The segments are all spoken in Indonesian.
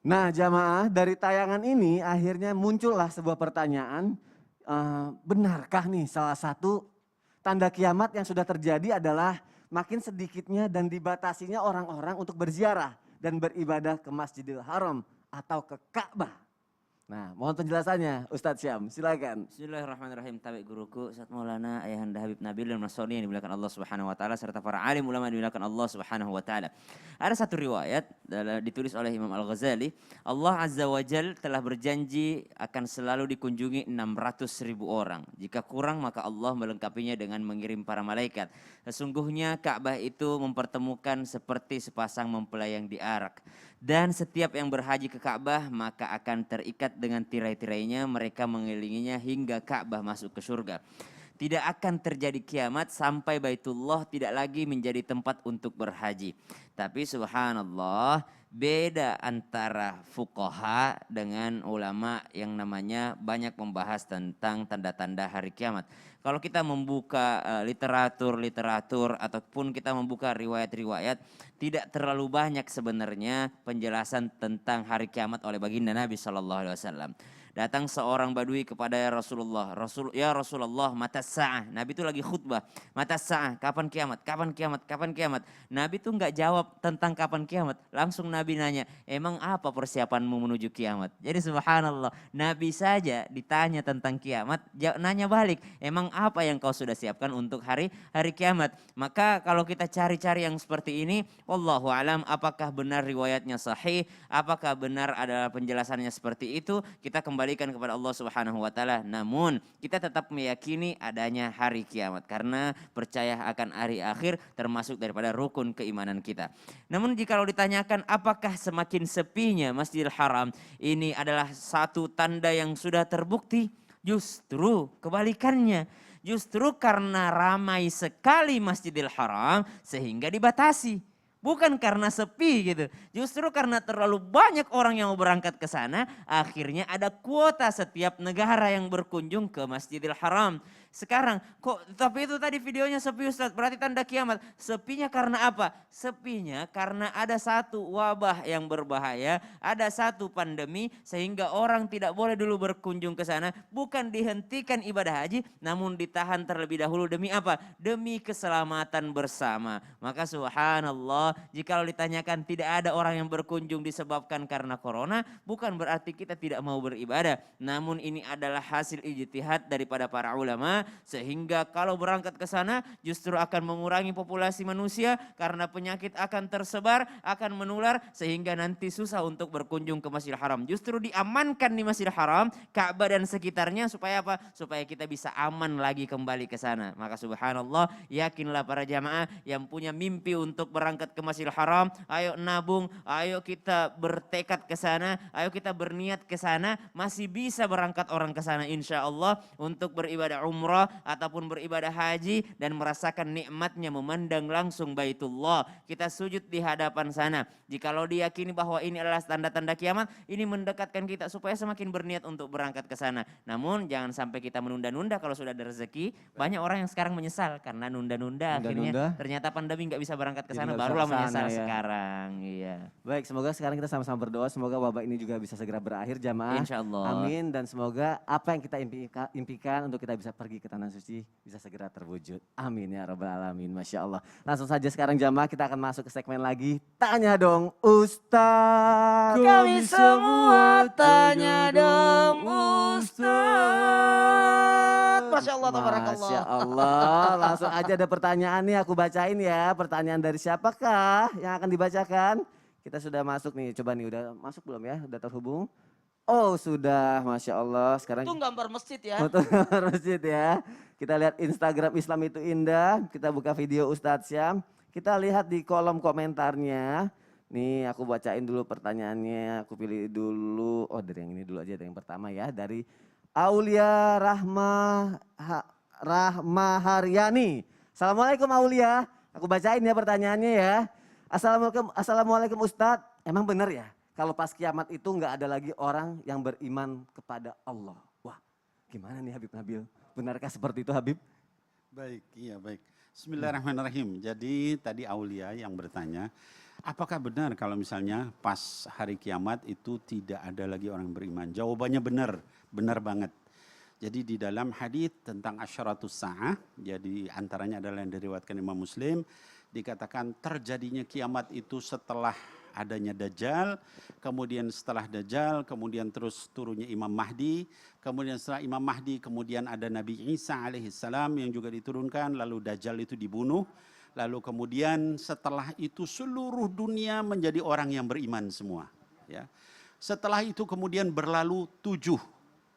Nah jamaah dari tayangan ini akhirnya muncullah sebuah pertanyaan, benarkah nih salah satu tanda kiamat yang sudah terjadi adalah makin sedikitnya dan dibatasinya orang-orang untuk berziarah dan beribadah ke Masjidil Haram atau ke Ka'bah. Nah mohon penjelasannya Ustadz Syam, silakan. Bismillahirrahmanirrahim. Tabi guruku Ustaz Maulana Ayahanda Habib Nabil dan Masoni yang dimuliakan Allah Subhanahu wa taala serta para alim ulama yang dimuliakan Allah Subhanahu wa taala. Ada satu riwayat ditulis oleh Imam Al-Ghazali, Allah Azza wa Jal telah berjanji akan selalu dikunjungi 600.000 orang. Jika kurang maka Allah melengkapinya dengan mengirim para malaikat. Sesungguhnya Ka'bah itu mempertemukan seperti sepasang mempelai yang diarak. Dan setiap yang berhaji ke Ka'bah maka akan terikat dengan tirai-tirainya, mereka mengelilinginya hingga Ka'bah masuk ke surga. Tidak akan terjadi kiamat sampai Baitullah tidak lagi menjadi tempat untuk berhaji. Tapi subhanallah, beda antara fuqaha dengan ulama yang namanya banyak membahas tentang tanda-tanda hari kiamat. Kalau kita membuka literatur ataupun kita membuka riwayat-riwayat, tidak terlalu banyak sebenarnya penjelasan tentang hari kiamat oleh baginda Nabi Shallallahu Alaihi Wasallam. Datang seorang badui kepada Rasulullah. Ya Rasulullah, mata sa'ah. Nabi itu lagi khutbah. Mata sa'ah, kapan kiamat? Kapan kiamat? Kapan kiamat? Nabi itu nggak jawab tentang kapan kiamat. Langsung Nabi nanya, emang apa persiapanmu menuju kiamat? Jadi subhanallah, Nabi saja ditanya tentang kiamat, nanya balik, emang apa yang kau sudah siapkan untuk hari kiamat? Maka kalau kita cari-cari yang seperti ini, wallahu alam, apakah benar riwayatnya sahih, apakah benar adalah penjelasannya seperti itu, kita kembalikan kepada Allah Subhanahu wa taala. Namun kita tetap meyakini adanya hari kiamat karena percaya akan hari akhir termasuk daripada rukun keimanan kita. Namun jikalau ditanyakan apakah semakin sepinya Masjidil Haram ini adalah satu tanda yang sudah terbukti, justru kebalikannya. Justru karena ramai sekali Masjidil Haram sehingga dibatasi. Bukan karena sepi gitu. Justru karena terlalu banyak orang yang mau berangkat ke sana, akhirnya ada kuota setiap negara yang berkunjung ke Masjidil Haram. Sekarang kok tapi itu tadi videonya sepi Ustaz, berarti tanda kiamat. Sepinya karena apa? Sepinya karena ada satu wabah yang berbahaya, ada satu pandemi sehingga orang tidak boleh dulu berkunjung ke sana. Bukan dihentikan ibadah haji, namun ditahan terlebih dahulu demi apa? Demi keselamatan bersama. Maka subhanallah, jikalau ditanyakan tidak ada orang yang berkunjung disebabkan karena corona, bukan berarti kita tidak mau beribadah. Namun ini adalah hasil ijtihad daripada para ulama, sehingga kalau berangkat ke sana justru akan mengurangi populasi manusia karena penyakit akan tersebar, akan menular sehingga nanti susah untuk berkunjung ke Masjidil Haram. Justru diamankan di Masjidil Haram, Ka'bah dan sekitarnya supaya apa? Supaya kita bisa aman lagi kembali ke sana. Maka subhanallah, yakinlah para jamaah yang punya mimpi untuk berangkat ke Masjidil Haram, ayo nabung, ayo kita bertekad ke sana, ayo kita berniat ke sana, masih bisa berangkat orang ke sana insya Allah untuk beribadah umrah ataupun beribadah haji dan merasakan nikmatnya memandang langsung Baitullah. Kita sujud di hadapan sana. Jikalau diyakini bahwa ini adalah tanda-tanda kiamat, ini mendekatkan kita supaya semakin berniat untuk berangkat ke sana. Namun jangan sampai kita menunda-nunda kalau sudah ada rezeki. Banyak orang yang sekarang menyesal karena nunda-nunda akhirnya Nunda-nunda, ternyata pandemi nggak bisa berangkat ke jadi sana, nggak bisa ke barulah sana menyesal ya. sekarang. Iya. Baik, semoga sekarang kita sama-sama berdoa, semoga wabah ini juga bisa segera berakhir jamaah. Insya Allah. Amin, dan semoga apa yang kita impikan untuk kita bisa pergi ke tanah suci bisa segera terwujud. Amin ya rabbal alamin, Masya Allah. Langsung saja sekarang jamaah kita akan masuk ke segmen lagi. Tanya dong Ustaz. Kami semua tanya dong Ustaz. Masya Allah, tabarakallah. Masya Allah, langsung aja ada pertanyaan nih aku bacain ya. Pertanyaan dari siapakah yang akan dibacakan? Kita sudah masuk nih, coba nih udah masuk belum ya? Udah terhubung? Oh sudah, Masya Allah. Sekarang Untung gambar masjid ya. foto masjid ya. Kita lihat Instagram Islam itu indah. Kita buka video Ustadz Syam. Kita lihat di kolom komentarnya. Nih aku bacain dulu pertanyaannya. Aku pilih dulu. Oh dari yang ini dulu aja, dari yang pertama ya. Dari Aulia Rahmaharyani. Assalamualaikum Aulia. Aku bacain ya pertanyaannya ya. Assalamualaikum Ustadz. Emang benar ya kalau pas kiamat itu nggak ada lagi orang yang beriman kepada Allah? Wah gimana nih Habib Nabil? Benarkah seperti itu Habib? Baik, iya baik. Bismillahirrahmanirrahim. Jadi tadi Aulia yang bertanya, Apakah benar kalau misalnya pas hari kiamat itu tidak ada lagi orang beriman? Jawabannya benar, benar banget. Jadi di dalam hadis tentang asyaratus sa'ah, jadi antaranya adalah yang diriwayatkan Imam Muslim, dikatakan terjadinya kiamat itu setelah adanya Dajjal, kemudian setelah Dajjal, kemudian terus turunnya Imam Mahdi, kemudian setelah Imam Mahdi, kemudian ada Nabi Isa alaihissalam yang juga diturunkan, lalu Dajjal itu dibunuh, lalu kemudian setelah itu seluruh dunia menjadi orang yang beriman semua. Ya. Setelah itu kemudian berlalu 7,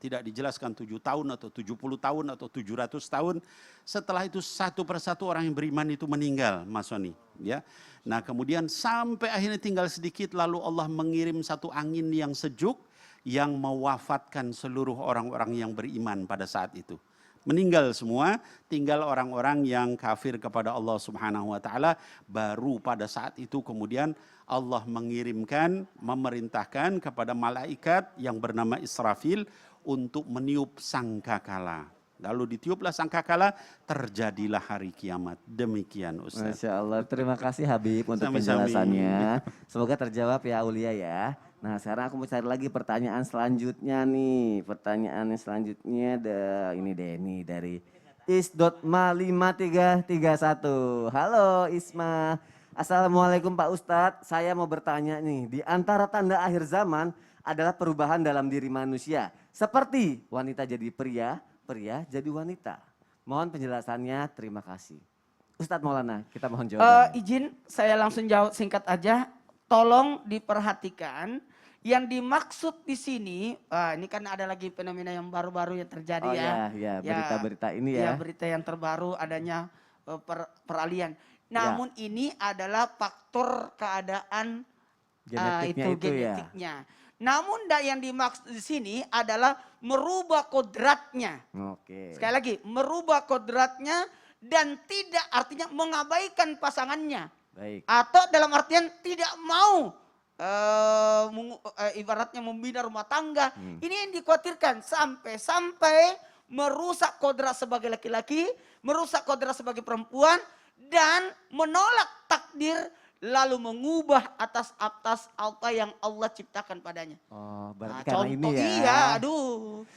tidak dijelaskan 7 tahun atau 70 tahun atau 700 tahun. Setelah itu satu persatu orang yang beriman itu meninggal, Mas Soni. Ya. Nah kemudian sampai akhirnya tinggal sedikit, lalu Allah mengirim satu angin yang sejuk yang mewafatkan seluruh orang-orang yang beriman pada saat itu. Meninggal semua, tinggal orang-orang yang kafir kepada Allah Subhanahu wa taala. Baru pada saat itu kemudian Allah mengirimkan, memerintahkan kepada malaikat yang bernama Israfil untuk meniup sangkakala. Lalu ditiuplah sangkakala, terjadilah hari kiamat. Demikian Ustaz. Masya Allah, terima kasih Habib untuk Sami-sami. penjelasannya. Semoga terjawab ya Aulia ya. Nah sekarang aku mau cari lagi pertanyaan selanjutnya nih. Pertanyaan yang selanjutnya ini deh nih dari is.ma5331. Halo Isma. Assalamualaikum Pak Ustadz. Saya mau bertanya nih. Di antara tanda akhir zaman adalah perubahan dalam diri manusia. Seperti wanita jadi pria, pria jadi wanita. Mohon penjelasannya, terima kasih. Ustadz Maulana, kita mohon jawaban. Izin saya langsung jawab singkat aja. Tolong diperhatikan yang dimaksud di sini, ini kan ada lagi fenomena yang baru-baru yang terjadi Ya, berita-berita ini ya. Ya, berita yang terbaru adanya peralihan. Namun ini adalah faktor keadaan Genetiknya itu ya. genetiknya. Namun yang dimaksud di sini adalah merubah kodratnya. Oke. Sekali lagi, merubah kodratnya dan tidak artinya mengabaikan pasangannya. Baik. Atau dalam artian tidak mau ibaratnya membina rumah tangga. Ini yang dikhawatirkan sampai merusak kodrat sebagai laki-laki, merusak kodrat sebagai perempuan, dan menolak takdir lalu mengubah atas apa yang Allah ciptakan padanya. Oh, berarti Nah, karena ini contoh ya. iya, aduh.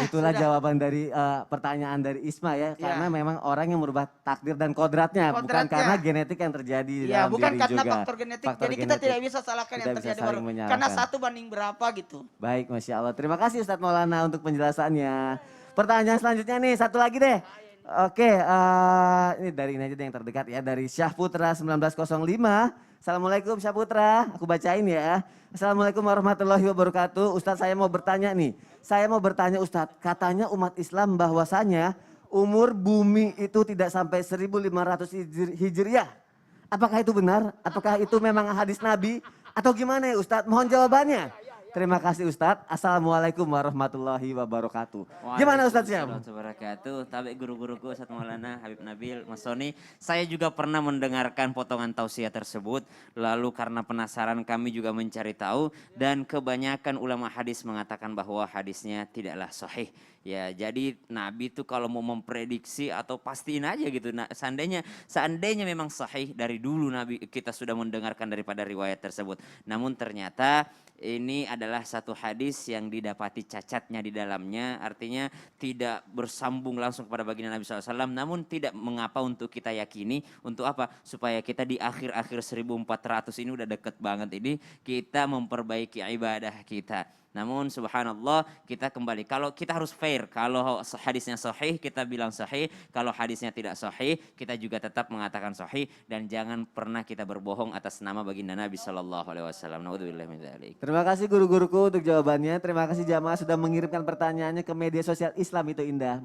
Itulah sudah. jawaban dari pertanyaan dari Isma ya. Karena memang orang yang merubah takdir dan kodratnya. Bukan Kodratnya. karena genetik yang terjadi di Ya, dalam bukan diri karena juga. faktor genetik. Faktor Jadi kita genetik. tidak bisa salahkan Kita yang bisa terjadi saling baru. menyalahkan. Karena 1 banding berapa gitu. Baik, Masya Allah. Terima kasih Ustadz Maulana untuk penjelasannya. Pertanyaan selanjutnya nih, satu lagi deh. Oke, ini dari ini aja deh yang terdekat ya. Dari Syahputra 1905. Assalamualaikum Syahputra, aku bacain ya. Assalamualaikum warahmatullahi wabarakatuh. Ustadz saya mau bertanya nih. Saya mau bertanya Ustadz, katanya umat Islam bahwasanya umur bumi itu tidak sampai 1500 Hijriah. Apakah itu benar? Apakah itu memang hadis Nabi? Atau gimana ya Ustadz? Mohon jawabannya. Terima kasih Ustadz. Assalamualaikum warahmatullahi wabarakatuh. Gimana Ustadz Syam? Waalaikumsalam wabarakatuh. Tabi guru-guruku Ustadz Maulana, Habib Nabil, Mas Soni. Saya juga pernah mendengarkan potongan tausiah tersebut. Lalu karena penasaran kami juga mencari tahu. Dan kebanyakan ulama hadis mengatakan bahwa hadisnya tidaklah sahih. Ya, jadi Nabi itu kalau mau memprediksi atau pastiin aja gitu. Nah, seandainya memang sahih dari dulu Nabi kita sudah mendengarkan daripada riwayat tersebut. Namun ternyata ini adalah satu hadis yang didapati cacatnya di dalamnya. Artinya tidak bersambung langsung kepada baginda Nabi SAW. Namun tidak mengapa untuk kita yakini. Untuk apa? Supaya kita di akhir-akhir 1400 ini udah deket banget ini. Kita memperbaiki ibadah kita. Namun subhanallah kita kembali. Kalau kita harus fair. Kalau hadisnya sahih kita bilang sahih. Kalau hadisnya tidak sahih kita juga tetap mengatakan sahih. Dan jangan pernah kita berbohong atas nama baginda Nabi SAW. Naudzubillah min dzalik. Terima kasih guru-guruku untuk jawabannya. Terima kasih jamaah sudah mengirimkan pertanyaannya ke media sosial Islam itu Indah.